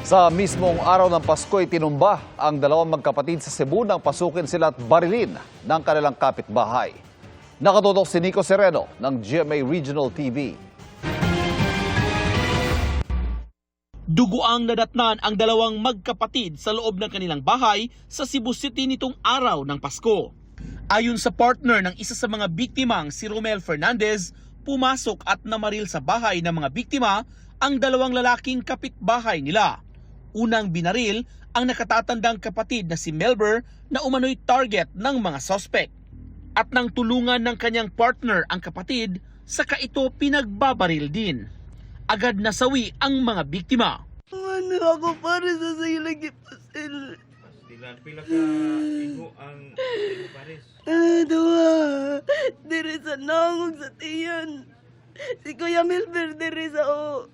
Sa mismong araw ng Pasko ay tinumba ang dalawang magkapatid sa Cebu nang pasukin sila at barilin ng kanilang kapitbahay. Nakatutok si Nico Sereno ng GMA Regional TV. Duguang nadatnan ang dalawang magkapatid sa loob ng kanilang bahay sa Cebu City nitong araw ng Pasko. Ayon sa partner ng isa sa mga biktimang si Romel Fernandez, pumasok at namaril sa bahay ng mga biktima ang dalawang lalaking kapitbahay nila. Unang binaril ang nakatatandang kapatid na si Melber na umano'y target ng mga sospek. At nang tulungan ng kanyang partner ang kapatid, saka ito pinagbabaril din. Agad nasawi ang mga biktima. Ano ako para sa sa'yo lagi pasil? Pila ka iho ang pares. Dua, diri sa nangog sa tiyan. Si Kuya Milber diri sa o.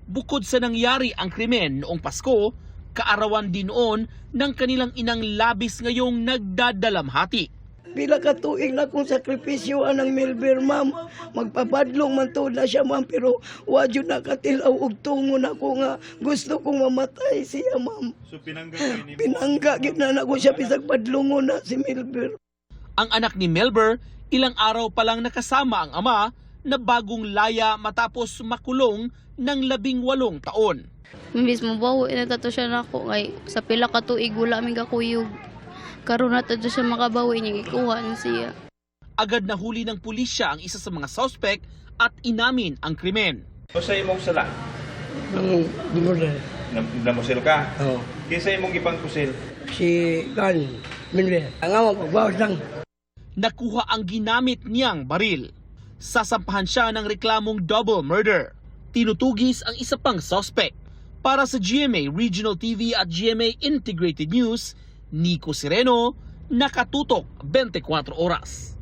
Bukod sa nangyari ang krimen noong Pasko, kaarawan din noon ng kanilang inang labis ngayong nagdadalamhati. Pila ka tuig na kong sakripisyoan ng Milber, ma'am. Magpapadlong man to na siya, ma'am. Pero wadyo na katilaw og tungo na ko nga gusto kong mamatay siya, ma'am. So pinangga ni Pinangga gid na ko siya bisag padlungon na si Milber. Ang anak ni Melber, ilang araw pa lang nakasama ang ama na bagong laya matapos makulong ng 18 taon. Mimbis mo bawo inatato siya nako kay sa pila ka tuig wala mi kakuyog. Karon na to siya makabawi niya ikuha na siya. Agad nahuli ng pulisya ang isa sa mga suspect at inamin ang krimen. O sa imong sala, Dimodal. namusil ka. Oh. Kinsa imong gipang kusil? Si Kan Minre. Ang ama pagbawas lang. Nakuha ang ginamit niyang baril. Sasampahan siya ng reklamong double murder. Tinutugis ang isa pang suspect. Para sa GMA Regional TV at GMA Integrated News, Nico Sereno, nakatutok 24 oras.